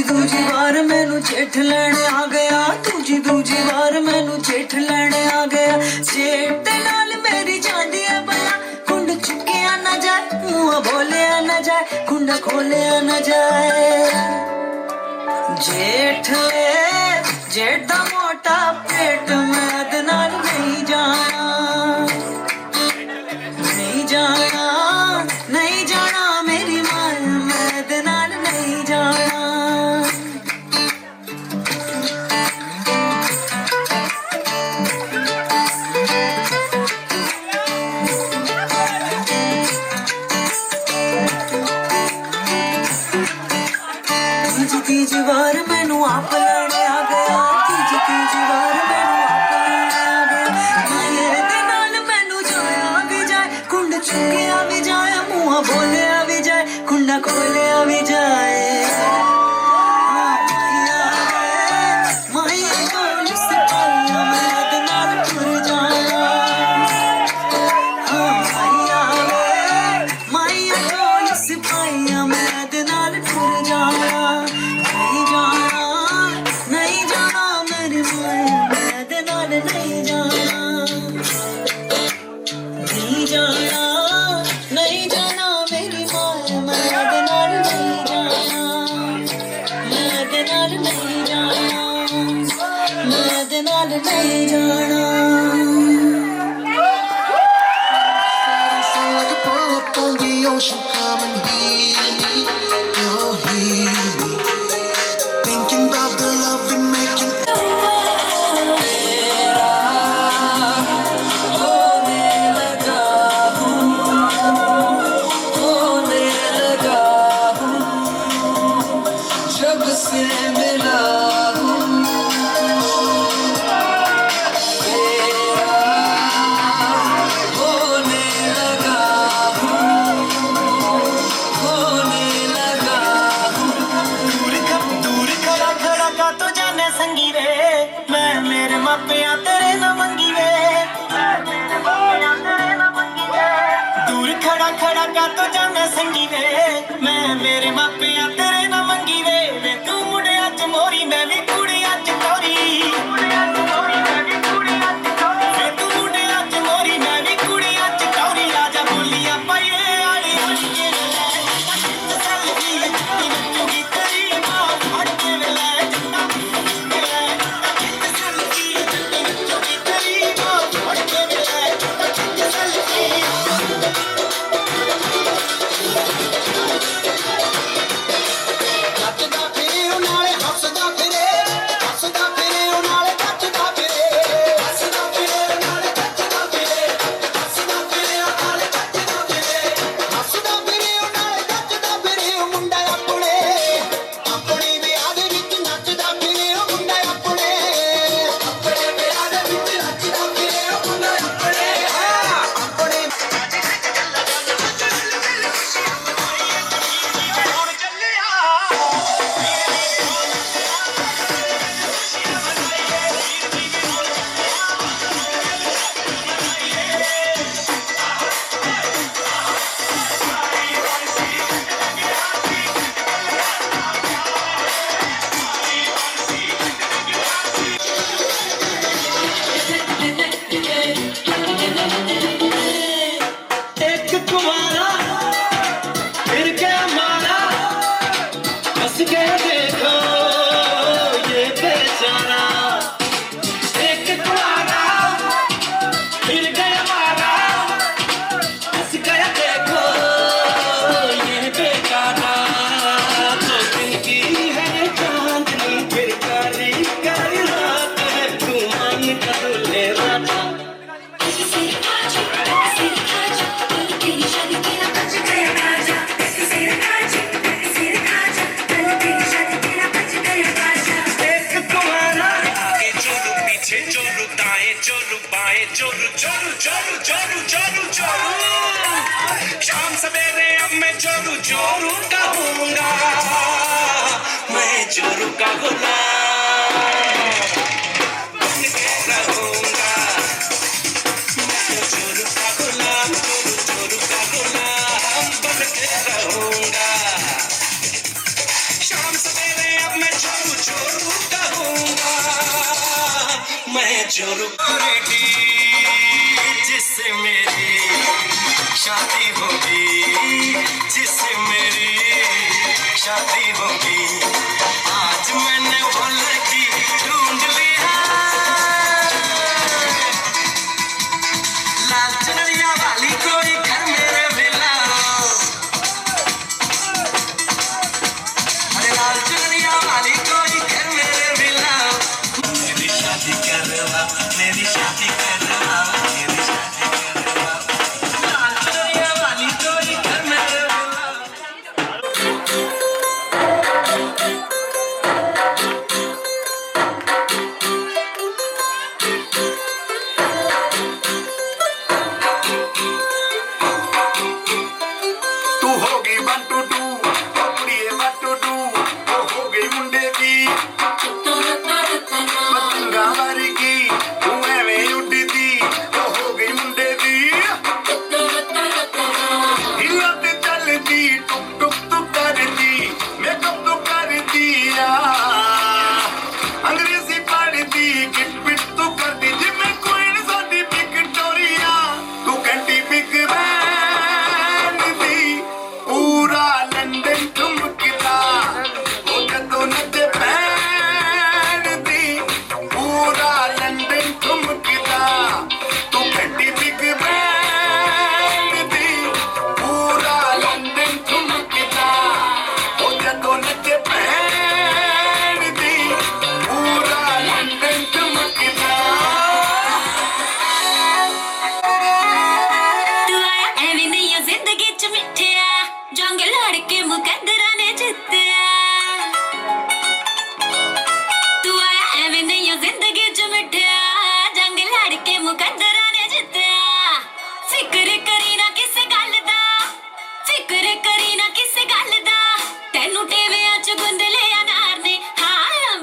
ਦੂਜੀ ਵਾਰ ਮੈਨੂੰ ਜੇਠ ਲੈਣ ਆ ਗਿਆ ਦੂਜੀ ਵਾਰ ਮੈਨੂੰ ਜੇਠ ਲੈਣ ਆ ਗਿਆ ਜੇਠ ਨਾਲ ਮੇਰੀ ਜਾਂਦੀ ਹੈ ਬਲਾ ਕੁੰਡ ਚੁੱਕਿਆ ਨਾ ਜਾਏ ਮੂੰਹ ਬੋਲਿਆ ਨਾ ਜਾਏ ਕੁੰਡਾ ਖੋਲਿਆ ਨਾ ਜਾਏ ਜੇਠ ਦਾ ਮੋਟਾ ਪੇਟ ਮੈਂ ਦੇ ਨਾਲ ਨਹੀਂ ਜਾਣਾ ਨਹੀਂ ਜਾਣਾ ਨਹੀਂ ਜਾਣਾ ਮੇਰੀ ਮਾਂ ਮੈਂ ਦੇ ਨਾਲ ਨਹੀਂ ਜਾਣਾ ਤੀਜੀ ਵਾਰ ਮੈਨੂੰ ਆਪ ਲੈਣ ਆ ਗਿਆ ਤੀਜੀ ਵਾਰ ਮੈਨੂੰ ਆਪ ਲੈਣ ਆ ਗਿਆ ਮਾਏ ਦੇ ਨਾਲ ਮੈਨੂੰ ਜਾਇਆ ਵੀ ਜਾਏ ਕੁੰਡ ਚੁੱਕਿਆ ਵੀ ਜਾਏ ਮੂੰਹ ਬੋਲਿਆ ਵੀ ਜਾਏ ਕੁੰਡਾ ਖੋਲਿਆ ਵੀ ਜਾਏ ਮਾਇਆ ਕੋਲ ਸਪਾਇਆ ਮੈਂ ਦੇ ਨਾਲ ਟੁਰ ਜਾਇਆ ਮਾਇਆ ਕੋਲ ਸਪਾਇਆ ਮੈਂ ਦੇ ਨਾਲ ਟੁਰ ਜਾਇਆ ਨਹੀਂ ਜਾਣਾ ਮੇਰੀ ਮਾਂ ਮੈਂ ਦੇ ਨਾਲ ਨਹੀਂ ਜਾਣਾ ਨਹੀਂ ਜਾਣਾ ਨਹੀਂ ਜਾਣਾ ਮੇਰੀ ਮਾਂ ਮੈਂ ਦੇ ਨਾਲ ਨਹੀਂ ਜਾਣਾ ਮੈਂ ਦੇ ਨਾਲ ਨਹੀਂ ਜਾਣਾ ਮੈਂ ਦੇ ਨਾਲ ਨਹੀਂ ਜਾਣਾ On the ocean, come and heal me. Oh, heal me. Thinking about the love we making. जब से मिला हूँ संगी वे मैं मेरे मापिया तेरे न मंगी वे दूर खड़ा खड़ा का तो जाना संगी वे मैं मेरे मापिया तेरे न मंगी वे वे तू मुड़िया च मोरी मैं भी कुड़िया च टोरी वे तू मुड़िया च मोरी मैं भी कुड़िया च टोरी आजा बोलिया पाइए आड़ी आड़ी के नचूगी तेरी माँ फट के वेला फिर कर शाम सवेरे अब मैं जोरू जोरू कहूंगा, मैं जोरू का गुलाम बन के रहूंगा, मैं जोरू का गुलाम, जोरू का गुलाम बन के रहूंगा। शाम सवेरे अब मैं जोरू जोरू कहूंगा, मैं जोरू रेडी जिससे मेरी शादी होगी, जिससे मेरी शादी होगी। आज मैंने वो लड़की ढूंढ ली है, लाल चुनरिया वाली कोई घर मेरे भी लाओ, अरे लाल चुनरिया वाली कोई घर मेरे भी लाओ। मेरी शादी करवा, मेरी शादी करवा, मेरी शादी करवा, लाल चुनरिया वाली कोई घर मेरे भी लाओ। तू होगी 1 2 2 ओ कुड़िए 1 2 2 ओ हो गई मुंडे दी पतंगा वर्गी तू एवें उड़दी ओ हो गई मुंडे दी हिला ते चलदी टुक टुक टुक करदी मेकअप तो करदी आ अंग्रेजी पढ़दी किट पिट तो करदी जिमें क्वीन साडी विक्टोरिया तू घंटी बिग बैन दी पूरा लंदन ठुमकदा ओ जदों नचे बैन दी पूरा लंदन ठुमकदा तू घंटी बिग बैन दी पूरा लंदन ठुमकदा ओ जदों नचे बैन दी पूरा लंदन ठुमकदा। तू आया एवें नहीं आ जिंदगी च मिठिया, जंग लड़ के मुकद्दरां ने जित्तिया। तू आया एवें नहीं आ जिंदगी च मिठिया, जंग लड़ के मुकद्दरां ने जित्तिया। फिक्र करी ना किसे गल दा, फिक्र करी ना किसे गल दा, तैनू टेवियां च गुंद लिया नार ने। हाँ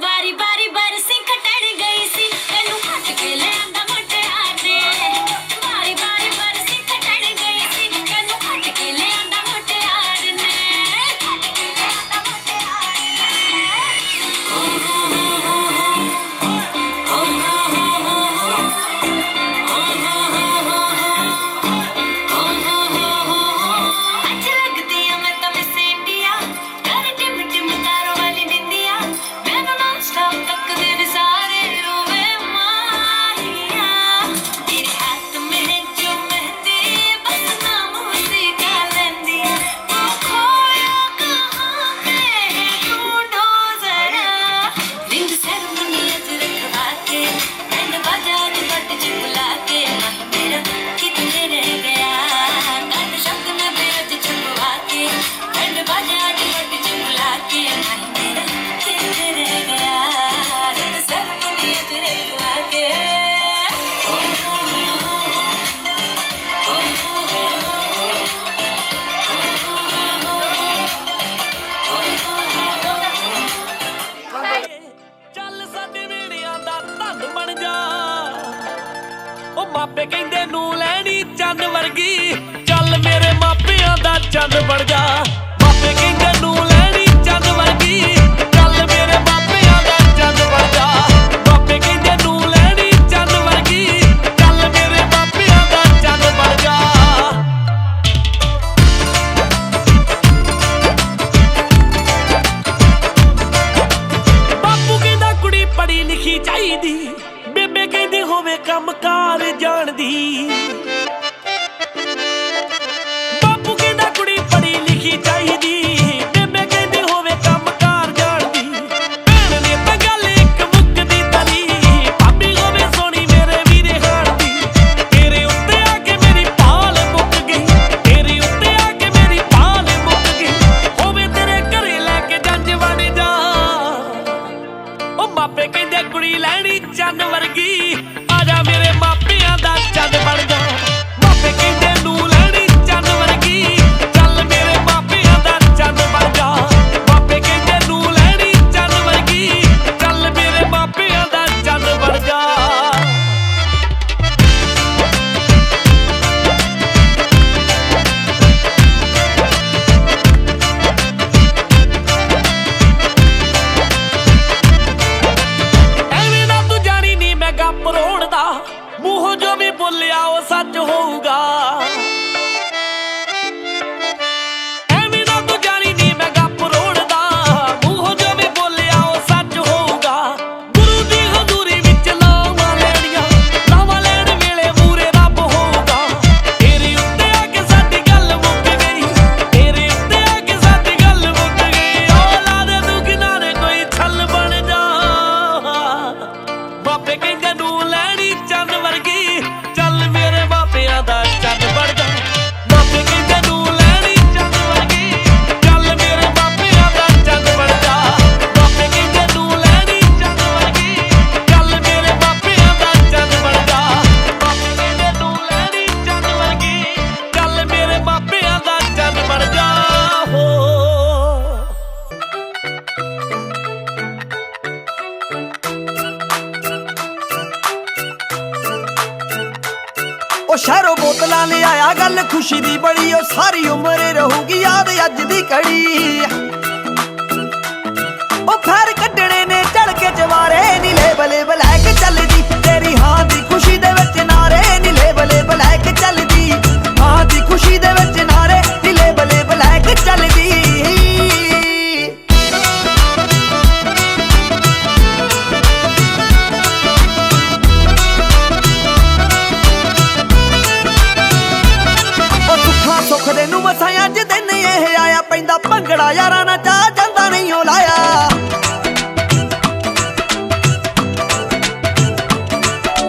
बारी बारी बरसी खटण गई सी, तैनू हट के ले आंदा मुटियार ने। बारी बारी बरसी खटण गई सी, तैनू हट के ले आंदा मुटियार ने। हट के ले आंदा मुटियार ने। ओ हो हो हो हो, ओ हो हो हो हो, ओ हो हो हो हो, ओ हो हो हो हो। अच्छी लगदी आ मैं तो मिस इंडिया, कर टिम टिम तारों वाली बिंदिया, मैनू नॉन स्टॉप तकदे ने सारे रोवे माहिया। तेरे हाथ में जो मेहंदी बस नाम उसी का लेंदी, वो खोया कहाँ पे है ढूंढो जरा। रिंग सेरेमनी अज रखवा के, बैंड बाजा ने बट चुला के, माही मेरा कितने रह गया। गान शब्द में बेरज छुपवा के, बैंड बाजा ने बट चुला के, माही मेरा कितने रह गया। रिंग सेरेमनी अज रखवा के, ओ हो हो हो, ओ हो हो हो, ओ हो हो हो, ਚੱਲ ਸਾਡੇ ਵੇੜਿਆਂ ਦਾ ਧੰਨ ਬਣ ਜਾ, ਉਹ ਮਾਪੇ ਕਹਿੰਦੇ ਨੂੰ ਲੈਣੀ ਚੰਨ ਵਰਗੀ, ਚੱਲ ਮੇਰੇ ਮਾਪਿਆਂ ਦਾ ਚੰਨ ਬਣ ਜਾ। ਮਾਪੇ ਕਹਿੰਦੇ ਨੂੰ ਲੈਣੀ ਚੰਨ ਵਰਗੀ, ਚੱਲ ਮੇਰੇ ਮਾਪਿਆਂ ਦਾ ਚੰਨ ਬਣ ਜਾ। ਮਾਪੇ ਕਹਿੰਦੇ ਨੂੰ ਲੈਣੀ ਚੰਨ ਵਰਗੀ, ਚੱਲ ਮੇਰੇ ਮਾਪਿਆਂ ਦਾ ਚੰਨ ਬਣ ਜਾ। ਬਾਪੂ ਕਹਿੰਦਾ ਕੁੜੀ ਪੜ੍ਹੀ ਲਿਖੀ ਚਾਹੀਦੀ, ਬੇਬੇ ਕਹਿੰਦੀ ਹੋਵੇ ਕੰਮਕਾਰ ਜਾਣਦੀ। ਬਾਪੂ ਕਹਿੰਦਾ ਕੁੜੀ ਪੜ੍ਹੀ ਲਿਖੀ आ गल खुशी दी बड़ी ओ सारी उम्र रहूगी याद अज दी कड़ी ओ फैर कड्डणे ने चढ़ के जवारे नीले बले बलैक चलदी तेरी हां दी खुशी दे विच नारे नीले बले बलैक चलदी हां दी खुशी दे विच नारे नीले बले बलैक चलदी सुख दे नू मसां अज दिन ये आया पैंदा भंगड़ा यारां ना चा जांदा नहीं ओ लाया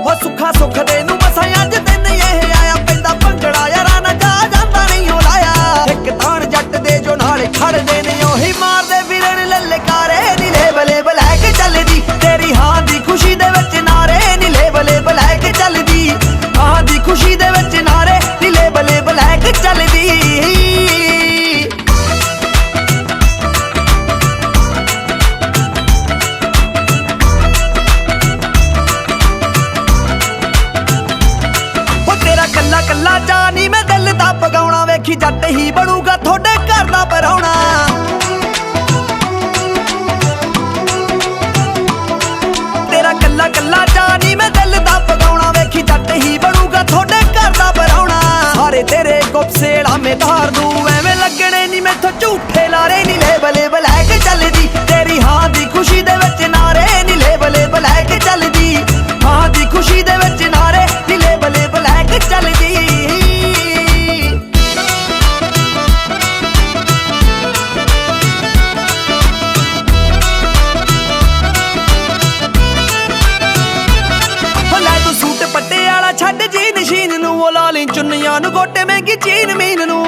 हो सुखा सुख दे नू मसां अज दिन ये आया पैंदा भंगड़ा यारां ना चा जांदा नहीं ओ लाया इक तान जट दे जो नाले खड़दे ने ओही मारदे फिरन ललकारे नीले बले बलैक चलदी तेरी हां दी खुशी दे विच नारे नीले बले बलैक चलदी हां दी खुशी दे विच नारे नीले बले बलैक चलदी कल्ला कल्ला जानी मैं दिल दा पगाउणा वेखी जट ही बनूगा थोड़े घर दा पराउणा तेरा कल्ला कल्ला जानी मैं दिल दा पगाउणा वेखी जट ही बनूगा थोड़े घर दा पराउणा सारे तेरे गुपसेड़ा में धार दूं एवें लगणे नी मैथों झूठे लारे नीले बले बलैक चलदी तेरी हां दी खुशी दे विच नारे नीले बले बलैक चलदी हां दी खुशी दे विच नारे नीले बले बलैक चलदी पट्टे आला छड्ड जी नशीन नू ओ लाली चुन्नियां नू गोटे महंगी चीन मीन नू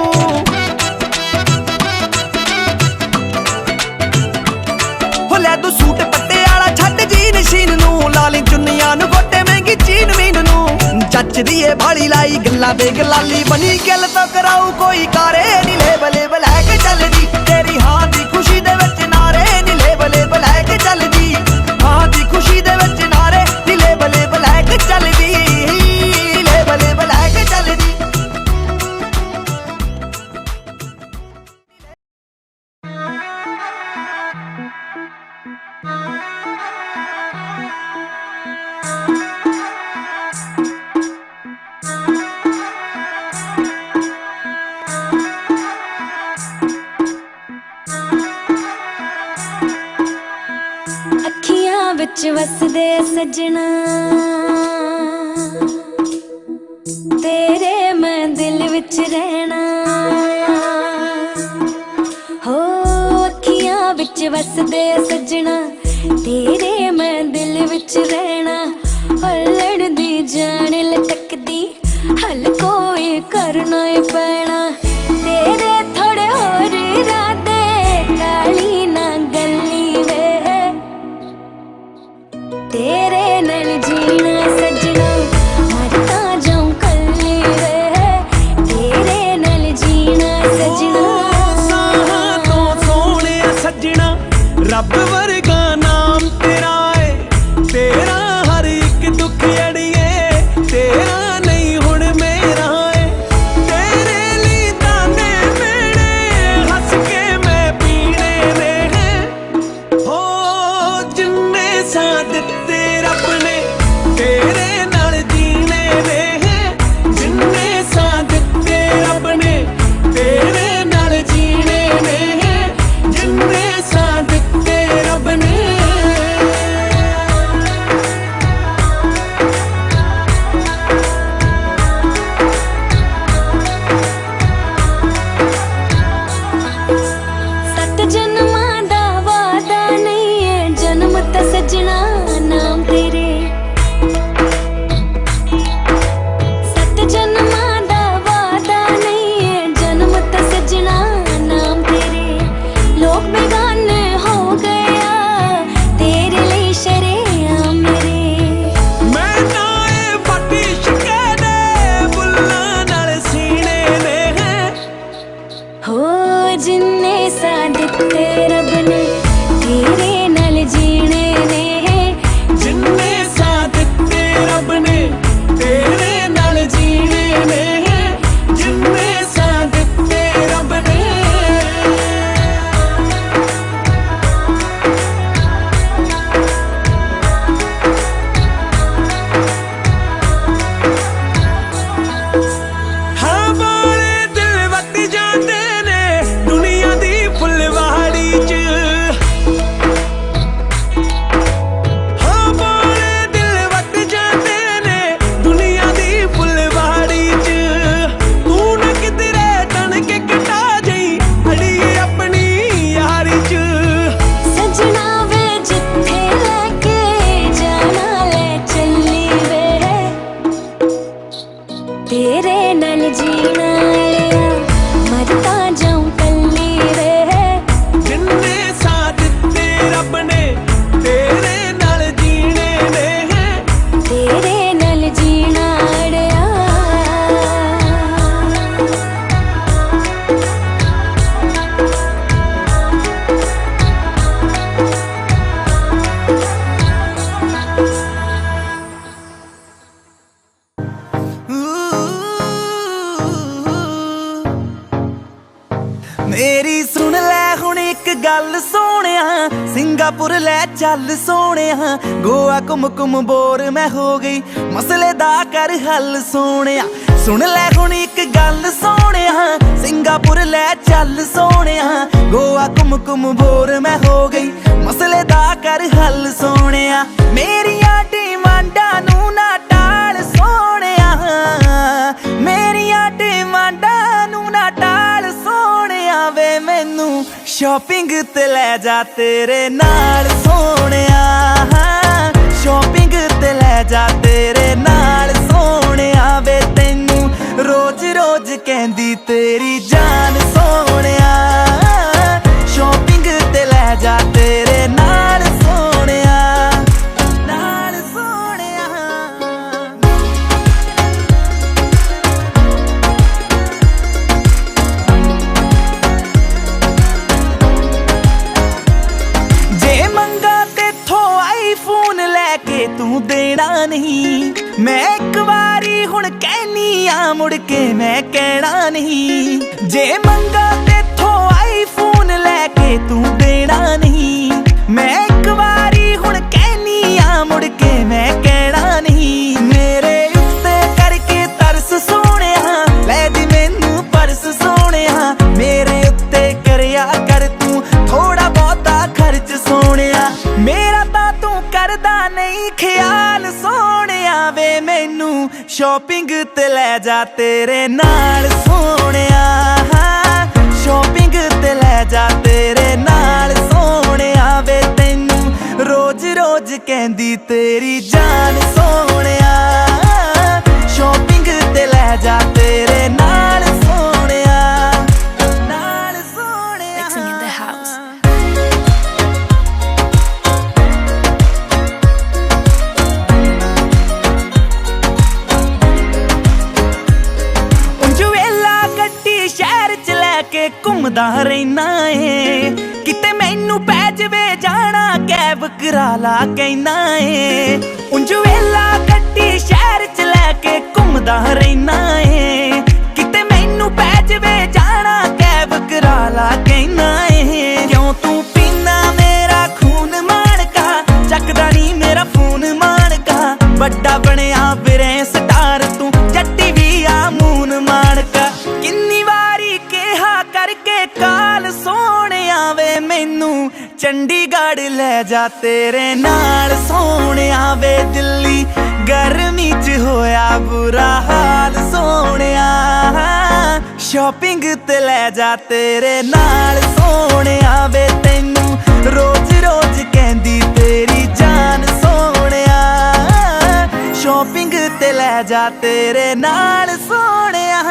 हो लै तू सूट पट्टे आला छड्ड जी नशीन नू लाली चुन्नियां नू गोटे महंगी चीन मीन नू जचदी ए भाली लाई गल्लां दे गलाली बनी गल तो कराऊ कोई कारे नीले बले बलैक चलदी तेरी हां दी खुशी दे विच नारे नीले बले बलैक चलदी हां दी खुशी दे विच नारे नीले बले बलैक चलदी नीले बले बलैक चलदी अखियां विच वसदे सजना तेरे मैं दिल विच रहना हो अखियां विच वसदे सजना तेरे मैं दिल विच रहना हलड़ दी जान लटकदी हल कोई करना ही पैना तेरे थोड़े होर इरादे काली ना गली वे तेरे नाल जीना सजना मरता जाऊं कल्ली वे तेरे नाल जीना सजना साहां तो सोहणे सजना रब वर्गा नाम तेरा है तेरा हर एक दुख अड़िए तेरा नहीं हुण मेरा है तेरे लिए ताने मेरे हंस के मैं पीने ने हो जिन्ने साथ दित्ते रब ने तेरे नाल जीने ने जिन्ने साथ दित्ते रब ने तेरे नाल जीने ने जिन्ने साथ दित्ते रब ने सत जन्मां दा वादा नहीं है जन्म ते सजना नाम तेरे सत जन्मां दा वादा नहीं है जन्म ते सजना नाम तेरे लोग बेगाने हो गया तेरे लिए शरेआम मेरे मैं नाए फटी शिके दे बुल्ला नाल सीने ने हो जिन्ने सा दित्ते रब ने तेरे नाल जीने ने जिन्ने साथ दित्ते रब ने तेरे नाल जीने ने ਮੇਰੀ ਸੁਣ ਲੈ ਹੁਣ ਇੱਕ ਗੱਲ ਸੋਹਣਿਆ, ਸਿੰਗਾਪੁਰ ਲੈ ਚੱਲ ਸੋਹਣਿਆ, ਗੋਆ ਘੁੰਮ ਘੁੰਮ ਬੋਰ ਮੈਂ ਹੋ ਗਈ, ਮਸਲੇ ਦਾ ਕਰ ਹੱਲ ਸੋਹਣਿਆ। ਸੁਣ ਲੈ ਹੁਣ ਇੱਕ ਗੱਲ ਸੋਹਣਿਆ, ਸਿੰਗਾਪੁਰ ਲੈ ਚੱਲ ਸੋਹਣਿਆ, ਗੋਆ ਘੁੰਮ ਘੁੰਮ ਬੋਰ ਮੈਂ ਹੋ ਗਈ, ਮਸਲੇ ਦਾ ਕਰ ਹੱਲ ਸੋਹਣਿਆ। ਮੇਰੀਆਂ ਡਿਮਾਂਡਾਂ ਨੂੰ ਨਾ ਟਾਲ ਸੋਹਣਿਆ, ਮੇਰੀਆਂ ਡਿਮਾਂਡਾਂ ਨੂੰ ਨਾ ਟਾਲ ਸੋਹਣਿਆ ਵੇ, ਮੈਨੂੰ ਸ਼ਾਪਿੰਗ ਤੇ ਲੈ ਜਾ ਤੇਰੇ ਨਾਲ ਸੋਹਣਿਆ, ਸ਼ਾਪਿੰਗ ਤੇ ਲੈ ਜਾ ਤੇਰੇ ਨਾਲ ਸੋਹਣਿਆ ਵੇ, ਤੈਨੂੰ ਰੋਜ਼ ਰੋਜ਼ ਕਹਿੰਦੀ ਤੇਰੀ ਜਾਨ ਸੋਹਣਿਆ, ਸ਼ਾਪਿੰਗ ਤੇ ਲੈ ਜਾ ਤੇਰੇ ਨਾਲ ਸੋਹਣਿਆ, ਨਾਲ ਸੋਹਣਿਆ। ਜੇ ਮੰਗਾ ਤੇਥੋਂ ਆਈਫੋਨ ਲੈ ਕੇ ਤੂੰ ਦੇਣਾ ਨਹੀਂ, ਮੈਂ ਇੱਕ ਵਾਰੀ ਹੁਣ ਕਹਿਨੀ ਆ ਮੁੜ ਕੇ ਮੈਂ ਕਹਿਣਾ ਨਹੀਂ। ਜੇ ਮੰਗਾ ਤੇਥੋਂ ਆਈਫੋਨ ਲੈ ਕੇ ਤੂੰ ਦੇਣਾ ਨਹੀਂ, ਮੈਂ ਇੱਕ ਵਾਰੀ ਹੁਣ ਕਹਿਨੀ ਆ ਮੁੜ ਕੇ ਮੈਂ ਕਹਿਣਾ ਨਹੀਂ। ਮੇਰੇ ਉੱਤੇ ਕਰਕੇ ਤਰਸ ਸੋਹਣਿਆ, ਲੈ ਦੀ ਮੈਨੂੰ ਪਰਸ ਸੋਹਣਿਆ, ਮੇਰੇ ਉੱਤੇ ਕਰਿਆ ਕਰ ਤੂੰ ਥੋੜਾ ਬਹੁਤਾ ਖਰਚ ਸੋਹਣਿਆ, ਮੇਰਾ ਤਾਂ ਤੂੰ ਕਰਦਾ ਨਹੀਂ ਖਿਆਲ ਸੋਹਣਿਆ ਵੇ, ਮੈਨੂੰ ਸ਼ਾਪਿੰਗ ਤੇ ਲੈ ਜਾ ਤੇਰੇ ਨਾਲ ਸੋਹਣਿਆ, ਸ਼ਾਪਿੰਗ ਤੇ ਲੈ ਜਾ ਤੇਰੇ ਨਾਲ ਸੋਹਣਿਆ ਵੇ, ਤੈਨੂੰ ਰੋਜ਼ ਰੋਜ਼ ਕਹਿੰਦੀ ਤੇਰੀ ਜਾਨ ਸੋਹਣਿਆ, ਸ਼ਾਪਿੰਗ ਤੇ ਲੈ ਜਾ ਤੇਰੇ ਨਾਲ ਸੋਹਣਿਆ, ਨਾਲ ਸੋਹਣਿਆ। Mixing in the house. ਉਂਝ ਵੇਲਾ ਗੱਡੀ ਸ਼ਹਿਰ ਚ ਲੈ ਕੇ ਘੁੰਮਦਾ ਰਹਿਣਾ ਏ, ਕਿਤੇ ਮੈਨੂੰ ਪੈ ਜਵੇ ਜਾਣਾ ਕੈਬ ਕਰਾ ਲਾ ਕਹਿਣਾ ਏ। ਉਂਝ ਵੇਲਾ ਗੱਡੀ ਸ਼ਹਿਰ ਚ ਲੈ ਕੇ ਘੁੰਮਦਾ ਰਹਿਣਾ ਏ, ਕਿਤੇ ਮੈਨੂੰ ਪੈ ਜਵੇ ਜਾਣਾ ਕੈਬ ਕਰਾ ਲਾ ਕਹਿਣਾ ਏ। ਕਿਉਂ ਤੂੰ ਪੀਨਾ ਮੇਰਾ ਖੂਨ ਮਾਣਕਾ, ਚੱਕਦਾ ਨੀ ਮੇਰਾ ਫੋਨ ਮਾਣਕਾ, ਵੱਡਾ ਬਣਿਆ ਵੀਰੇ ਸਟਾਰ ਤੂੰ, ਜੱਟੀ ਵੀ ਆ ਮੂਨ ਮਾਣਕਾ। ਕਿੰਨੀ ਵਾਰੀ ਕਿਹਾ ਕਰਕੇ ਕਾਲ ਸੋਹਣਿਆ ਵੇ, ਮੈਨੂੰ ਚੰਡੀਗੜ੍ਹ ਲੈ ਜਾ ਤੇਰੇ ਨਾਲ ਸੋਹਣਿਆ ਵੇ, ਦਿੱਲੀ ਗਰਮੀ ਚ ਹੋਇਆ ਬੁਰਾ ਹਾਲ ਸੋਹਣਿਆ, ਸ਼ਾਪਿੰਗ ਤੇ ਲੈ ਜਾ ਤੇਰੇ ਨਾਲ ਸੋਹਣਿਆ ਵੇ, ਤੈਨੂੰ ਰੋਜ਼ ਰੋਜ਼ ਕਹਿੰਦੀ ਤੇਰੀ ਜਾਨ ਸੋਹਣਿਆ, ਸ਼ਾਪਿੰਗ ਤੇ ਲੈ ਜਾ ਤੇਰੇ ਨਾਲ ਸੋਹਣਿਆ।